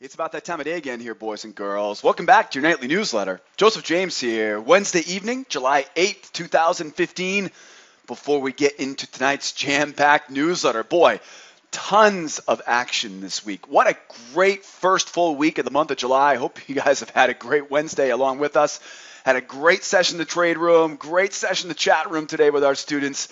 It's about that time of day again here, boys and girls. Welcome back to your nightly newsletter. Joseph James here. Wednesday evening, July 8th, 2015. Before we get into tonight's jam-packed newsletter, boy, tons of action this week. What a great first full week of the month of July. I hope you guys have had a great Wednesday along with us. Had a great session in the trade room, great session in the chat room today with our students.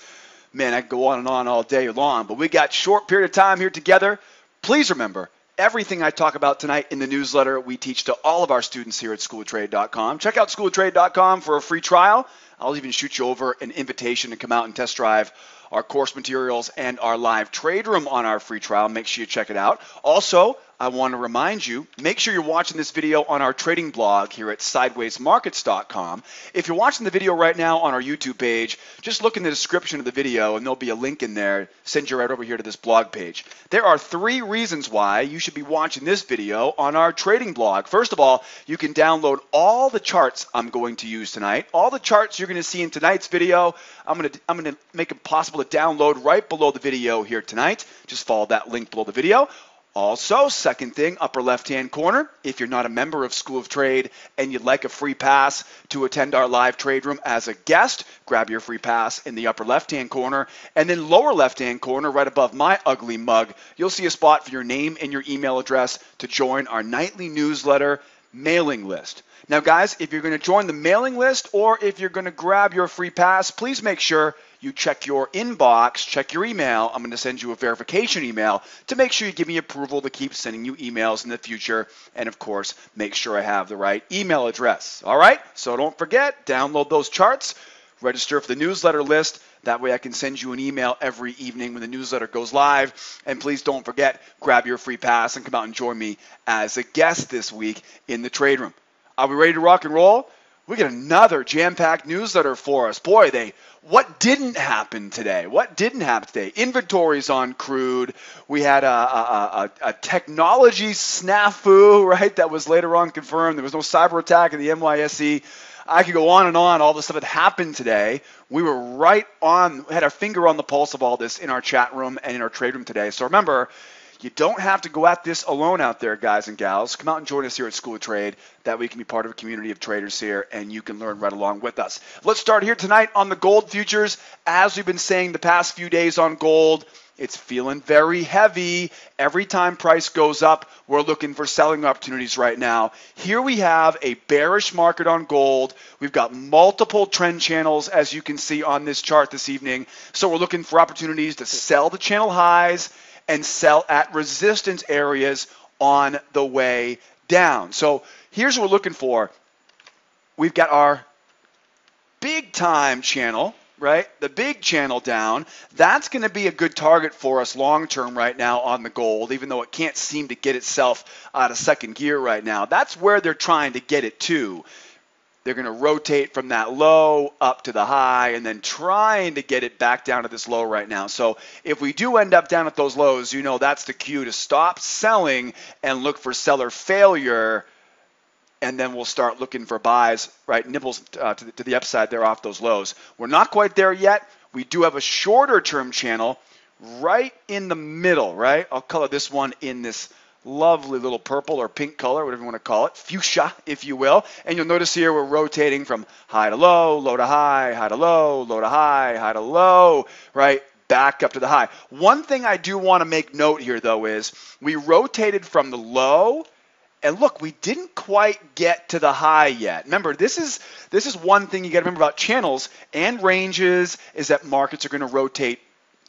Man, I could go on and on all day long, but we got a short period of time here together. Please remember, everything I talk about tonight in the newsletter, we teach to all of our students here at schooloftrade.com. Check out schooloftrade.com for a free trial. I'll even shoot you over an invitation to come out and test drive our course materials and our live trade room on our free trial. Make sure you check it out. Also, I want to remind you, make sure you're watching this video on our trading blog here at sidewaysmarkets.com. If you're watching the video right now on our YouTube page, just look in the description of the video and there'll be a link in there. Send you right over here to this blog page. There are 3 reasons why you should be watching this video on our trading blog. First of all, you can download all the charts I'm going to use tonight. All the charts you're going to see in tonight's video, I'm going to make it possible to download right below the video here tonight. Just follow that link below the video. Also, second thing, upper left-hand corner, if you're not a member of School of Trade and you'd like a free pass to attend our live trade room as a guest, grab your free pass in the upper left-hand corner. And then lower left-hand corner, right above my ugly mug, you'll see a spot for your name and your email address to join our nightly newsletter mailing list. Now, guys, if you're going to join the mailing list or if you're going to grab your free pass, please make sure you check your inbox, check your email. I'm going to send you a verification email to make sure you give me approval to keep sending you emails in the future. And, of course, make sure I have the right email address. All right? So don't forget, download those charts, register for the newsletter list. That way I can send you an email every evening when the newsletter goes live. And please don't forget, grab your free pass and come out and join me as a guest this week in the trade room. Are we ready to rock and roll? We got another jam-packed newsletter for us. Boy, what didn't happen today? What didn't happen today? Inventories on crude. We had a technology snafu, right, that was later on confirmed. There was no cyber attack in the NYSE. I could go on and on, all the stuff that happened today. We were right on, had our finger on the pulse of all this in our chat room and in our trade room today. So remember, you don't have to go at this alone out there, guys and gals. Come out and join us here at School of Trade. That way you can be part of a community of traders here, and you can learn right along with us. Let's start here tonight on the gold futures. As we've been saying the past few days on gold, it's feeling very heavy. Every time price goes up, we're looking for selling opportunities right now. Here we have a bearish market on gold. We've got multiple trend channels, as you can see on this chart this evening. So we're looking for opportunities to sell the channel highs and sell at resistance areas on the way down. So here's what we're looking for. We've got our big time channel, right? The big channel down. That's going to be a good target for us long term right now on the gold, even though it can't seem to get itself out of second gear right now. That's where they're trying to get it to. They're going to rotate from that low up to the high and then trying to get it back down to this low right now. So if we do end up down at those lows, you know that's the cue to stop selling and look for seller failure. And then we'll start looking for buys, right? Nibbles to the upside there off those lows. We're not quite there yet. We do have a shorter term channel right in the middle, right? I'll color this one in this lovely little purple or pink color, whatever you want to call it, fuchsia, if you will. And you'll notice here we're rotating from high to low to high, high to low to high, high to low, right? Back up to the high. One thing I do want to make note here, though, is we rotated from the low, and look, we didn't quite get to the high yet. Remember, this is one thing you got to remember about channels and ranges is that markets are going to rotate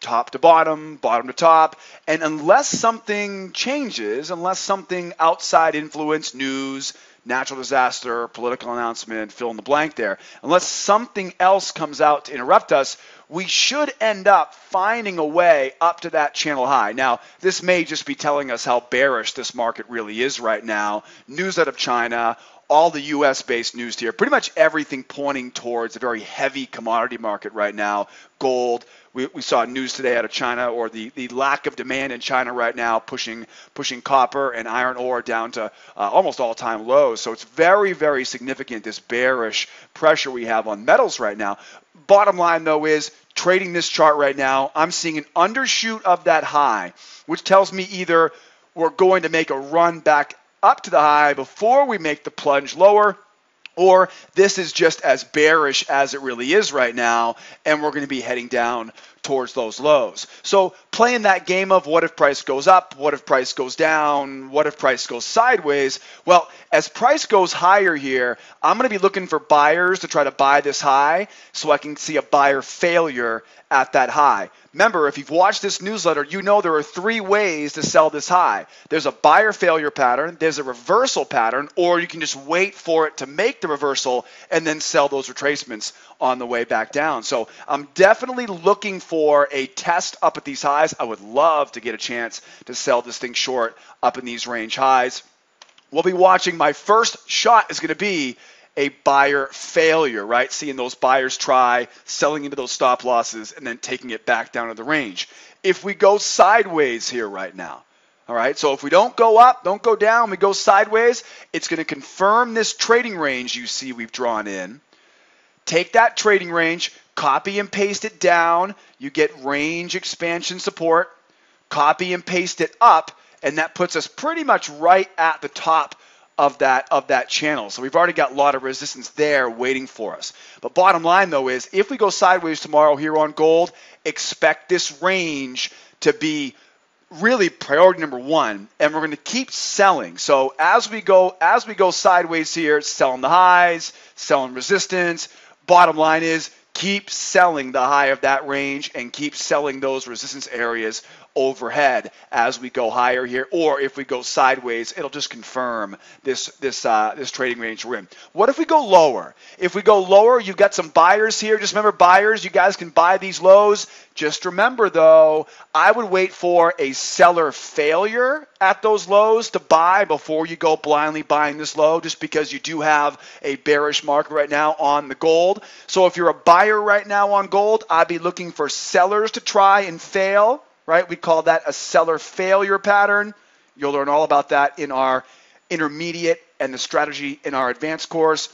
top to bottom, bottom to top, and unless something changes, unless something outside influence, news, natural disaster, political announcement, fill in the blank there, unless something else comes out to interrupt us, we should end up finding a way up to that channel high. Now, this may just be telling us how bearish this market really is right now. News out of China, all the U.S.-based news here, pretty much everything pointing towards a very heavy commodity market right now. Gold, we saw news today out of China, or the lack of demand in China right now, pushing copper and iron ore down to almost all-time lows. So it's very, very significant, this bearish pressure we have on metals right now. Bottom line, though, is trading this chart right now, I'm seeing an undershoot of that high, which tells me either we're going to make a run back up to the high before we make the plunge lower, or this is just as bearish as it really is right now, and we're going to be heading down towards those lows. So playing that game of what if price goes up, what if price goes down, what if price goes sideways? Well, as price goes higher here, I'm going to be looking for buyers to try to buy this high so I can see a buyer failure at that high. Remember, if you've watched this newsletter, you know there are 3 ways to sell this high. There's a buyer failure pattern, there's a reversal pattern, or you can just wait for it to make the reversal and then sell those retracements on the way back down. So I'm definitely looking for a test up at these highs. I would love to get a chance to sell this thing short up in these range highs. We'll be watching. My first shot is going to be a buyer failure, right? Seeing those buyers try, selling into those stop losses, and then taking it back down to the range. If we go sideways here right now, all right, so if we don't go up, don't go down, we go sideways, it's going to confirm this trading range you see we've drawn in. Take that trading range, copy and paste it down, you get range expansion support, copy and paste it up, and that puts us pretty much right at the top of that channel. So we've already got a lot of resistance there waiting for us. But bottom line though is if we go sideways tomorrow here on gold, expect this range to be really priority number 1, and we're going to keep selling. So as we go sideways here, selling the highs, selling resistance, bottom line is keep selling the high of that range and keep selling those resistance areas overhead as we go higher here, or if we go sideways, it'll just confirm this trading range we're in. What if we go lower? If we go lower, you've got some buyers here. Just remember, buyers, you guys can buy these lows. Just remember, though, I would wait for a seller failure at those lows to buy before you go blindly buying this low, just because you do have a bearish market right now on the gold. So if you're a buyer right now on gold, I'd be looking for sellers to try and fail. Right? We call that a seller failure pattern. You'll learn all about that in our intermediate and the strategy in our advanced course.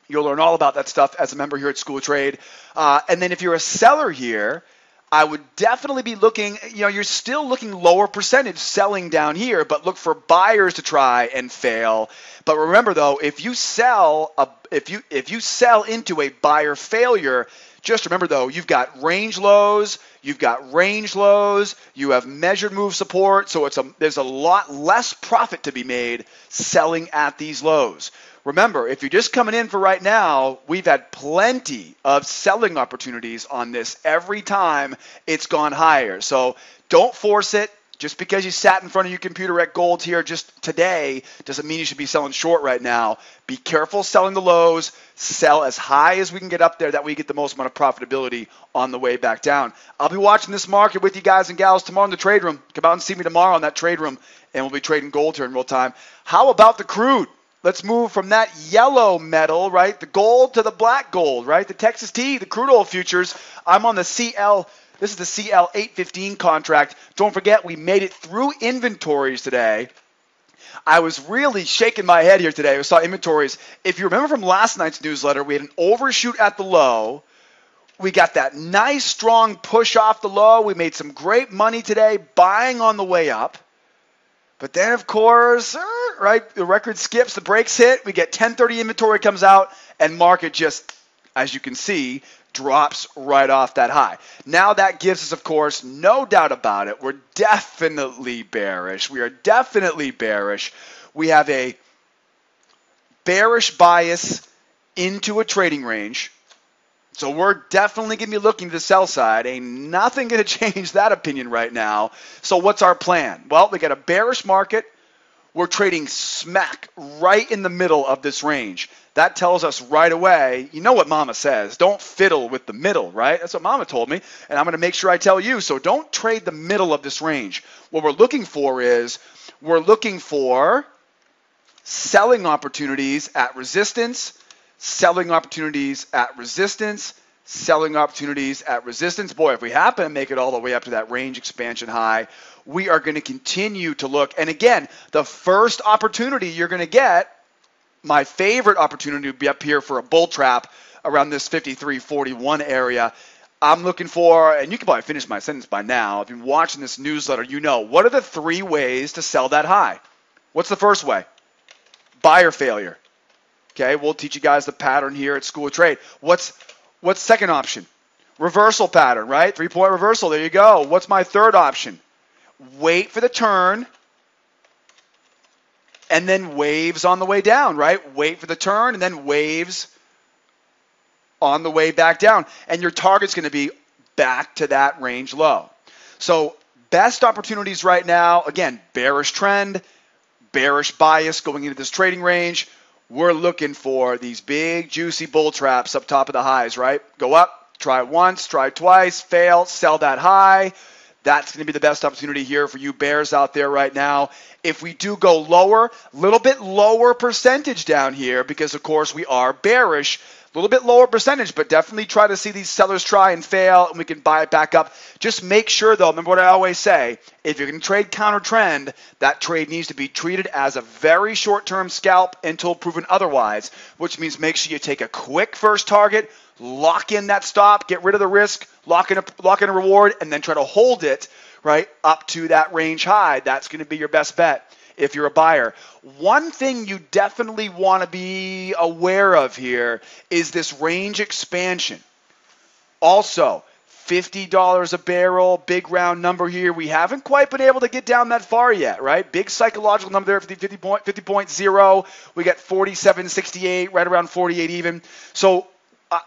You'll learn all about that stuff as a member here at School of Trade. And then if you're a seller here, I would definitely be looking, you're still looking lower percentage selling down here, but look for buyers to try and fail. But remember though, if you sell into a buyer failure, just remember though, you've got range lows, you have measured move support, so there's a lot less profit to be made selling at these lows. Remember, if you're just coming in for right now, we've had plenty of selling opportunities on this every time it's gone higher. So don't force it. Just because you sat in front of your computer at gold here just today doesn't mean you should be selling short right now. Be careful selling the lows. Sell as high as we can get up there that we get the most amount of profitability on the way back down. I'll be watching this market with you guys and gals tomorrow in the trade room. Come out and see me tomorrow in that trade room, and we'll be trading gold here in real time. How about the crude? Let's move from that yellow metal, right, the gold, to the black gold, right, the Texas T, the crude oil futures. I'm on the CL. This is the CL 815 contract. Don't forget, we made it through inventories today. I was really shaking my head here today. I saw inventories. If you remember from last night's newsletter, we had an overshoot at the low. We got that nice, strong push off the low. We made some great money today buying on the way up. But then, of course, right, the record skips, the brakes hit. We get 1030 inventory comes out, and market just, as you can see, drops right off that high. Now that gives us, of course, no doubt about it, we're definitely bearish. We are definitely bearish. We have a bearish bias into a trading range. So we're definitely going to be looking to the sell side. Ain't nothing going to change that opinion right now. So what's our plan? Well, we got a bearish market. We're trading smack right in the middle of this range. That tells us right away, you know what Mama says, don't fiddle with the middle, right? That's what Mama told me, and I'm going to make sure I tell you. So don't trade the middle of this range. What we're looking for is we're looking for selling opportunities at resistance, selling opportunities at resistance, selling opportunities at resistance. Boy, if we happen to make it all the way up to that range expansion high, we are going to continue to look. And again, the first opportunity you're going to get, my favorite opportunity would be up here for a bull trap around this 53.41 area. I'm looking for, and you can probably finish my sentence by now. If you've been watching this newsletter, you know, what are the 3 ways to sell that high? What's the first way? buyer failure. Okay, we'll teach you guys the pattern here at School of Trade. What's second option? Reversal pattern, right? 3-point reversal, there you go. What's my third option? Wait for the turn, and then waves on the way down, right? Wait for the turn, and then waves on the way back down. And your target's going to be back to that range low. So best opportunities right now, again, bearish trend, bearish bias going into this trading range. We're looking for these big, juicy bull traps up top of the highs, right? Go up, try it once, try it twice, fail, sell that high. That's going to be the best opportunity here for you bears out there right now. If we do go lower, a little bit lower percentage down here because, of course, we are bearish. A little bit lower percentage, but definitely try to see these sellers try and fail, and we can buy it back up. Just make sure, though, remember what I always say, if you're going to trade counter trend, that trade needs to be treated as a very short-term scalp until proven otherwise, which means make sure you take a quick first target, lock in that stop, get rid of the risk, lock in a reward, and then try to hold it right up to that range high. That's going to be your best bet if you're a buyer. One thing you definitely want to be aware of here is this range expansion. Also, $50 a barrel, big round number here. We haven't quite been able to get down that far yet, right? Big psychological number there, 50.0. We got 47.68, right around 48 even. So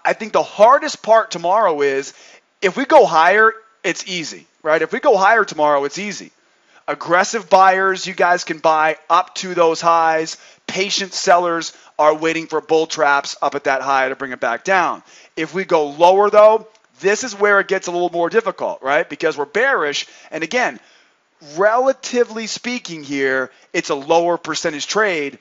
I think the hardest part tomorrow is if we go higher, it's easy, right? If we go higher tomorrow, it's easy. Aggressive buyers, you guys can buy up to those highs. Patient sellers are waiting for bull traps up at that high to bring it back down. If we go lower, though, this is where it gets a little more difficult, right? Because we're bearish. And again, relatively speaking here, it's a lower percentage trade.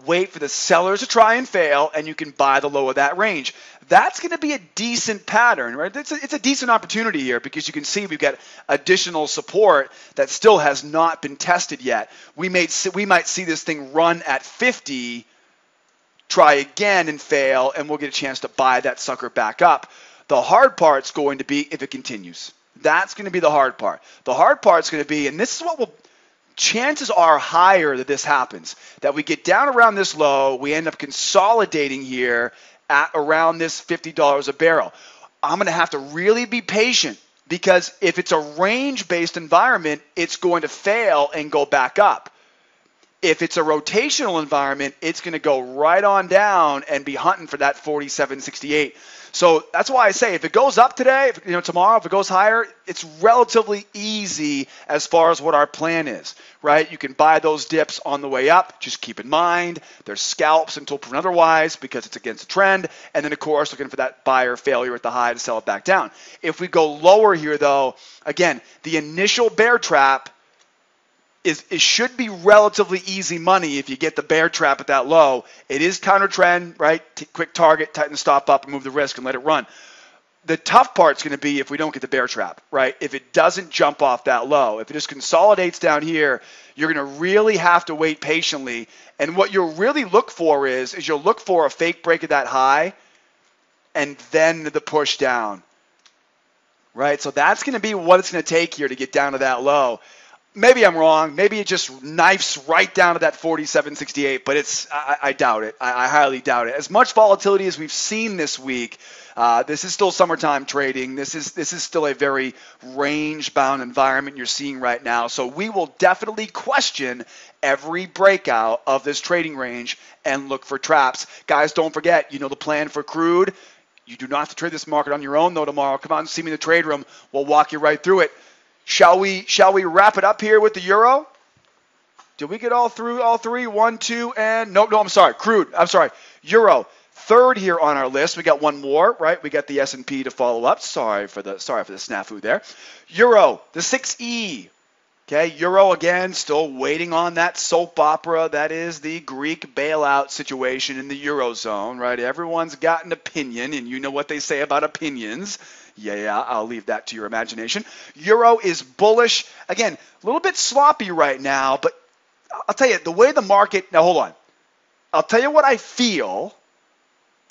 Wait for the sellers to try and fail, and you can buy the low of that range. That's going to be a decent pattern, right? It's a decent opportunity here because you can see we've got additional support that still has not been tested yet. We might see this thing run at 50, try again and fail, and we'll get a chance to buy that sucker back up. The hard part's going to be if it continues. That's going to be the hard part. The hard part's going to be, and this is what will chances are higher that this happens, that we get down around this low, we end up consolidating here at around this $50 a barrel. I'm going to have to really be patient because if it's a range-based environment, it's going to fail and go back up. If it's a rotational environment, it's going to go right on down and be hunting for that 47.68. So that's why I say if it goes up today, tomorrow, if it goes higher, it's relatively easy as far as what our plan is, right? You can buy those dips on the way up. Just keep in mind, there's scalps until proven otherwise because it's against the trend. And then, of course, looking for that buyer failure at the high to sell it back down. If we go lower here, though, again, the initial bear trap it should be relatively easy money if you get the bear trap at that low. It is counter trend, right? Quick target, tighten the stop up, remove the risk, and let it run. The tough part's going to be if we don't get the bear trap, right? If it doesn't jump off that low, if it just consolidates down here, you're going to really have to wait patiently. And what you'll really look for is you'll look for a fake break of that high and then the push down, right? So that's going to be what it's going to take here to get down to that low. Maybe I'm wrong. Maybe it just knifes right down to that 47.68, but I doubt it. I highly doubt it. As much volatility as we've seen this week, this is still summertime trading. This is still a very range-bound environment you're seeing right now. So we will definitely question every breakout of this trading range and look for traps. Guys, don't forget, the plan for crude. You do not have to trade this market on your own, though, tomorrow. Come on, see me in the trade room. We'll walk you right through it. Shall we wrap it up here with the euro? Did we get all through all three? 1, 2, and no, I'm sorry. Crude. I'm sorry. Euro. Third here on our list. We got one more, right? We got the S&P to follow up. Sorry for the snafu there. Euro, the 6E. Okay, euro again, still waiting on that soap opera. That is the Greek bailout situation in the Eurozone, right? Everyone's got an opinion, and you know what they say about opinions. Yeah, I'll leave that to your imagination. Euro is bullish. Again, a little bit sloppy right now, but I'll tell you, the way the market, now hold on. I'll tell you what I feel,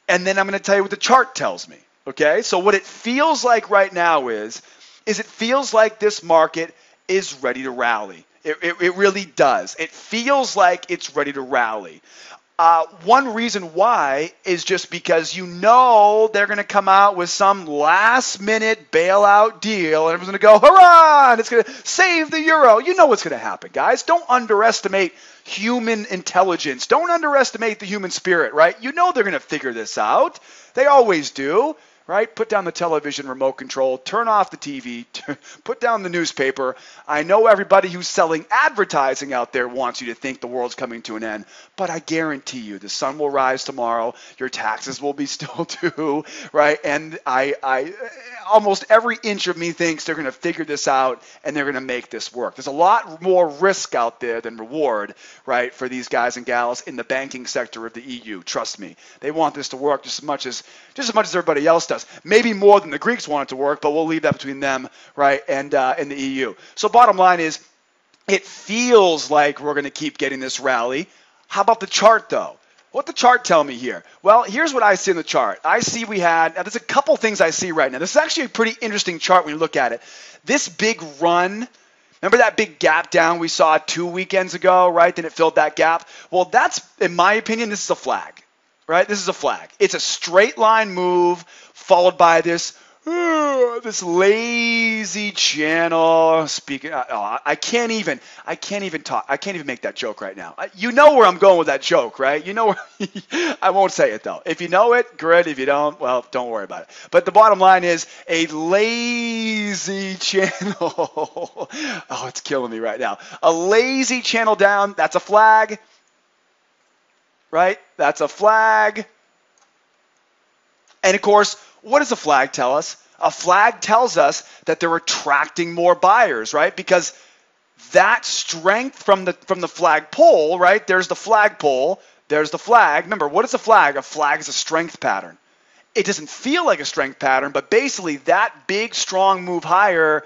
and then I'm going to tell you what the chart tells me, okay? So what it feels like right now is it feels like this market is ready to rally. It really does. It feels like it's ready to rally. One reason why is just because you know they're going to come out with some last-minute bailout deal, and everyone's going to go, hurrah, and it's going to save the euro. You know what's going to happen, guys. Don't underestimate human intelligence. Don't underestimate the human spirit, right? You know they're going to figure this out. They always do. Right? Put down the television remote control, turn off the TV, put down the newspaper. I know everybody who's selling advertising out there wants you to think the world's coming to an end, but I guarantee you the sun will rise tomorrow, your taxes will be still due, right? And I almost every inch of me thinks they're going to figure this out and they're going to make this work. There's a lot more risk out there than reward, right, for these guys and gals in the banking sector of the EU. Trust me. They want this to work just as much as everybody else does. Maybe more than the Greeks want it to work, but we'll leave that between them, right, and the EU. So bottom line is, it feels like we're going to keep getting this rally. How about the chart, though? What the chart tell me here? Well, here's what I see in the chart. I see now there's a couple things I see right now. This is actually a pretty interesting chart when you look at it. This big run, remember that big gap down we saw 2 weekends ago, right? Then it filled that gap. Well, that's, in my opinion, this is a flag. Right? This is a flag. It's a straight line move followed by this lazy channel. I can't even talk. I can't even make that joke right now. You know where I'm going with that joke, right? You know where I won't say it though. If you know it, good. If you don't, well, don't worry about it. But the bottom line is a lazy channel. Oh, it's killing me right now. A lazy channel down. That's a flag. Right? That's a flag. And of course, what does a flag tell us? A flag tells us that they're attracting more buyers, right? Because that strength from the flagpole, right? There's the flagpole, there's the flag. Remember, what is a flag? A flag is a strength pattern. It doesn't feel like a strength pattern, but basically that big, strong move higher,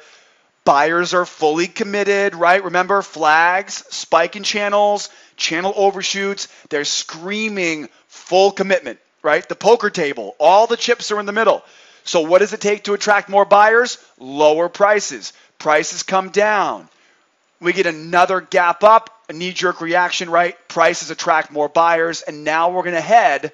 buyers are fully committed, right? Remember, flags, spike in channels, channel overshoots, they're screaming full commitment, right? The poker table, all the chips are in the middle. So what does it take to attract more buyers? Lower prices. Prices come down. We get another gap up, a knee-jerk reaction, right? Prices attract more buyers, and now we're going to head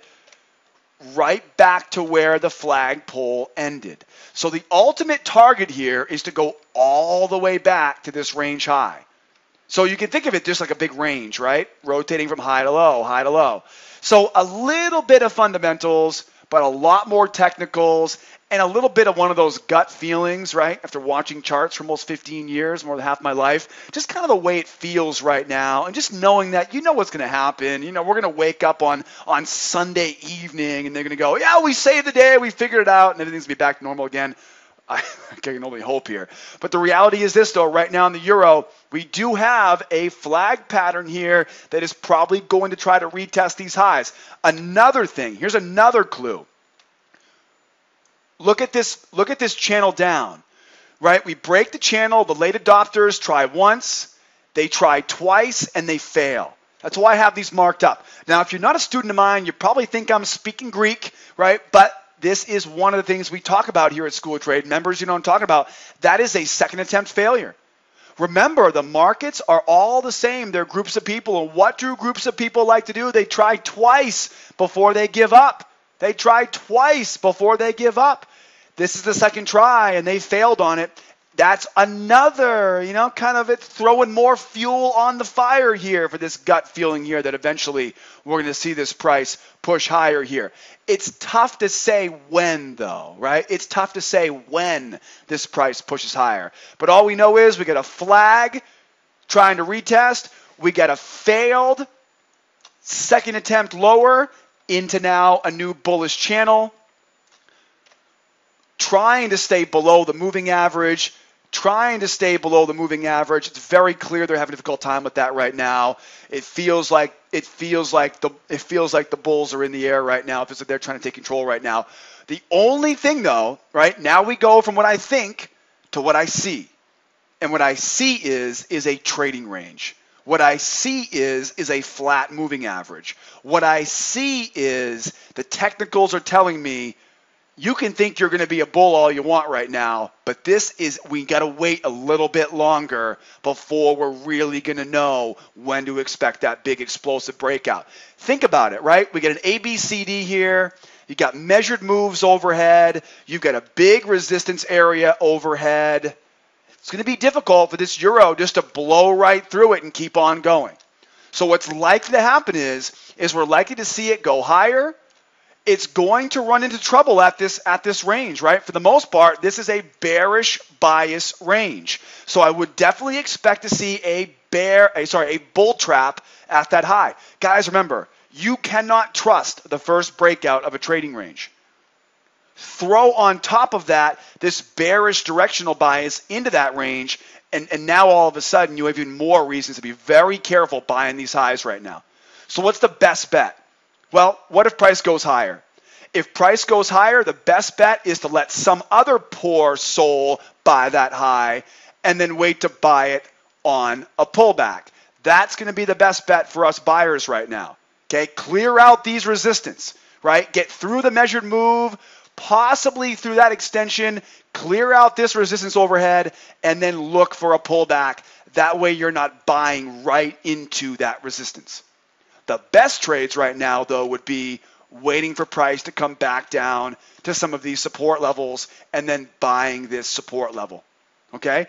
right back to where the flagpole ended. So the ultimate target here is to go all the way back to this range high. So you can think of it just like a big range, right? Rotating from high to low, high to low. So a little bit of fundamentals, but a lot more technicals, and a little bit of one of those gut feelings, right? After watching charts for almost 15 years, more than half my life, just kind of the way it feels right now, and just knowing that you know what's going to happen. You know, we're going to wake up on Sunday evening, and they're going to go, yeah, we saved the day, we figured it out, and everything's going to be back to normal again. I can only hope here. But the reality is this, though. Right now in the euro, we do have a flag pattern here that is probably going to try to retest these highs. Another thing, here's another clue. Look at this channel down, right? We break the channel. The late adopters try once, they try twice, and they fail. That's why I have these marked up. Now, if you're not a student of mine, you probably think I'm speaking Greek, right? But this is one of the things we talk about here at School of Trade. Members, you know what I'm talking about. That is a second attempt failure. Remember, the markets are all the same. They're groups of people. And what do groups of people like to do? They try twice before they give up. They try twice before they give up. This is the second try, and they failed on it. That's another, kind of it throwing more fuel on the fire here for this gut feeling here that eventually we're going to see this price push higher here. It's tough to say when, though, right? It's tough to say when this price pushes higher. But all we know is we got a flag trying to retest. We got a failed second attempt lower into now a new bullish channel, trying to stay below the moving average. It's very clear they're having a difficult time with that right now. It feels like the bulls are in the air right now. It feels like they're trying to take control right now. The only thing, though, right now we go from what I think to what I see, and what I see is a trading range. What I see is a flat moving average. What I see is the technicals are telling me You can think you're going to be a bull all you want right now, but we got to wait a little bit longer before we're really going to know when to expect that big explosive breakout. Think about it, right? We get an ABCD here. You got measured moves overhead. You've got a big resistance area overhead. It's going to be difficult for this euro just to blow right through it and keep on going. So what's likely to happen is we're likely to see it go higher. It's going to run into trouble at this range, right? For the most part, this is a bearish bias range. So I would definitely expect to see a bull trap at that high. Guys, remember, you cannot trust the first breakout of a trading range. Throw on top of that this bearish directional bias into that range, and now all of a sudden you have even more reasons to be very careful buying these highs right now. So what's the best bet? Well, what if price goes higher? If price goes higher, the best bet is to let some other poor soul buy that high and then wait to buy it on a pullback. That's going to be the best bet for us buyers right now. Okay, clear out these resistance, right? Get through the measured move, possibly through that extension, clear out this resistance overhead, and then look for a pullback. That way you're not buying right into that resistance. The best trades right now, though, would be waiting for price to come back down to some of these support levels and then buying this support level, okay?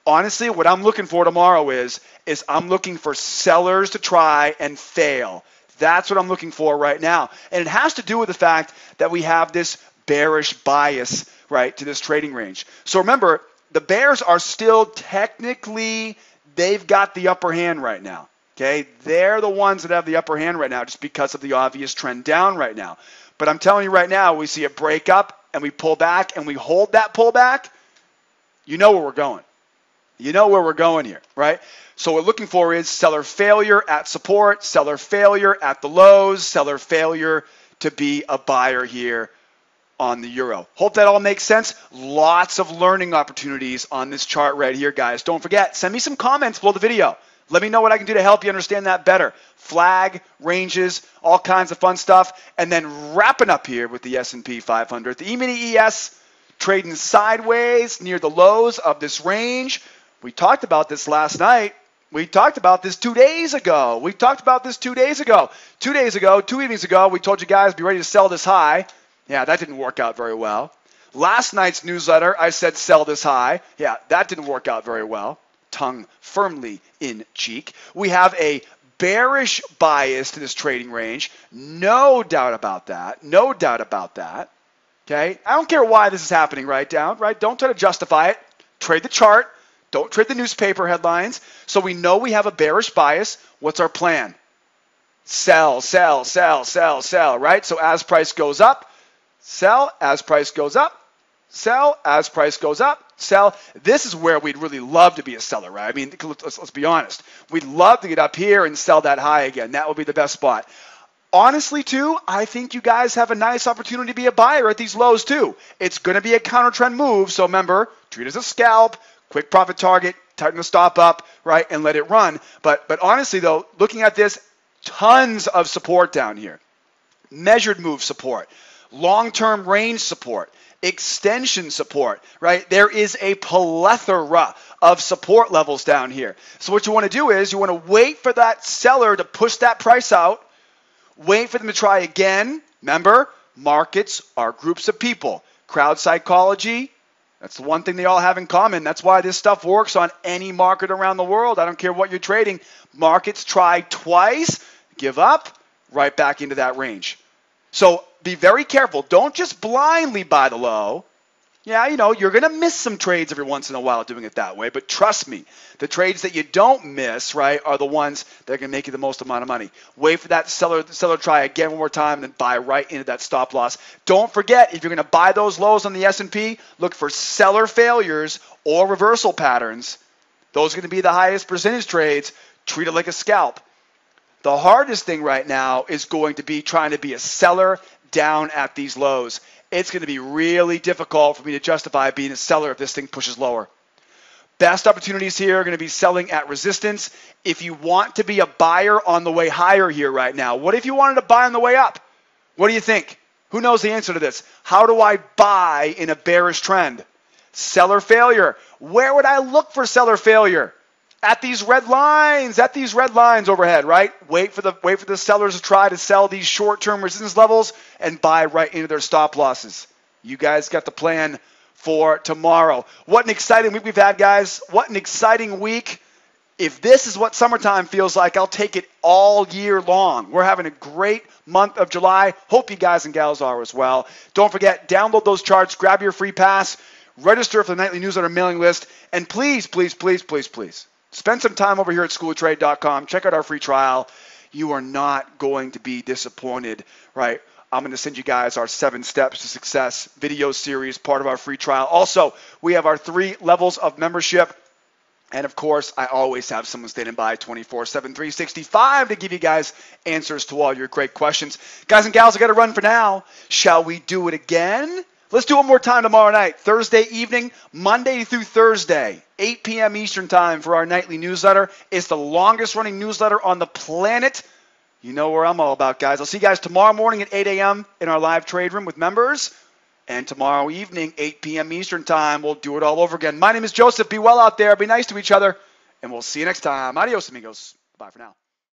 Honestly, what I'm looking for tomorrow is I'm looking for sellers to try and fail. That's what I'm looking for right now. And it has to do with the fact that we have this bearish bias, right, to this trading range. So remember, the bears are still technically, they've got the upper hand right now. Okay, they're the ones that have the upper hand right now just because of the obvious trend down right now. But I'm telling you right now, we see a break up and we pull back and we hold that pullback, you know where we're going. You know where we're going here, right? So what we're looking for is seller failure at support, seller failure at the lows, seller failure to be a buyer here on the euro. Hope that all makes sense. Lots of learning opportunities on this chart right here, guys. Don't forget, send me some comments below the video. Let me know what I can do to help you understand that better. Flag, ranges, all kinds of fun stuff. And then wrapping up here with the S&P 500. The E-mini ES trading sideways near the lows of this range. We talked about this last night. We talked about this 2 days ago. 2 evenings ago, we told you guys be ready to sell this high. Yeah, that didn't work out very well. Last night's newsletter, I said sell this high. Yeah, that didn't work out very well. Tongue firmly in cheek. We have a bearish bias to this trading range. No doubt about that. No doubt about that. Okay? I don't care why this is happening right down, right? Don't try to justify it. Trade the chart. Don't trade the newspaper headlines. So we know we have a bearish bias. What's our plan? Sell, sell, sell, sell, sell, right? So as price goes up, sell. As price goes up, sell. As price goes up, sell. This is where we'd really love to be a seller, right? I mean, let's be honest. We'd love to get up here and sell that high again. That would be the best spot. Honestly, too, I think you guys have a nice opportunity to be a buyer at these lows, too. It's going to be a counter trend move. So remember, treat it as a scalp, quick profit target, tighten the stop up, right, and let it run. But honestly, though, looking at this, tons of support down here. Measured move support, long-term range support, extension support, right? There is a plethora of support levels down here. So what you want to do is you want to wait for that seller to push that price out, wait for them to try again. Remember, markets are groups of people. Crowd psychology, that's the one thing they all have in common. That's why this stuff works on any market around the world. I don't care what you're trading. Markets try twice, give up, right back into that range. So be very careful. Don't just blindly buy the low. Yeah, you know, you're going to miss some trades every once in a while doing it that way. But trust me, the trades that you don't miss, right, are the ones that are going to make you the most amount of money. Wait for that seller to try again one more time and then buy right into that stop loss. Don't forget, if you're going to buy those lows on the S&P, look for seller failures or reversal patterns. Those are going to be the highest percentage trades. Treat it like a scalp. The hardest thing right now is going to be trying to be a seller down at these lows. It's going to be really difficult for me to justify being a seller if this thing pushes lower. Best opportunities here are going to be selling at resistance. If you want to be a buyer on the way higher here right now, what if you wanted to buy on the way up? What do you think? Who knows the answer to this? How do I buy in a bearish trend? Seller failure. Where would I look for seller failure? At these red lines overhead, right? Wait for the sellers to try to sell these short-term resistance levels and buy right into their stop losses. You guys got the plan for tomorrow. What an exciting week we've had, guys. What an exciting week. If this is what summertime feels like, I'll take it all year long. We're having a great month of July. Hope you guys and gals are as well. Don't forget, download those charts, grab your free pass, register for the nightly newsletter mailing list, and please, please, please, please, please, spend some time over here at schooloftrade.com. Check out our free trial. You are not going to be disappointed, right? I'm going to send you guys our 7 Steps to Success video series, part of our free trial. Also, we have our 3 levels of membership. And, of course, I always have someone standing by 24/7, 365 to give you guys answers to all your great questions. Guys and gals, I got to run for now. Shall we do it again? Let's do it one more time tomorrow night, Thursday evening, Monday through Thursday, 8 p.m. Eastern time for our nightly newsletter. It's the longest running newsletter on the planet. You know where I'm all about, guys. I'll see you guys tomorrow morning at 8 a.m. in our live trade room with members. And tomorrow evening, 8 p.m. Eastern time, we'll do it all over again. My name is Joseph. Be well out there. Be nice to each other. And we'll see you next time. Adios, amigos. Bye for now.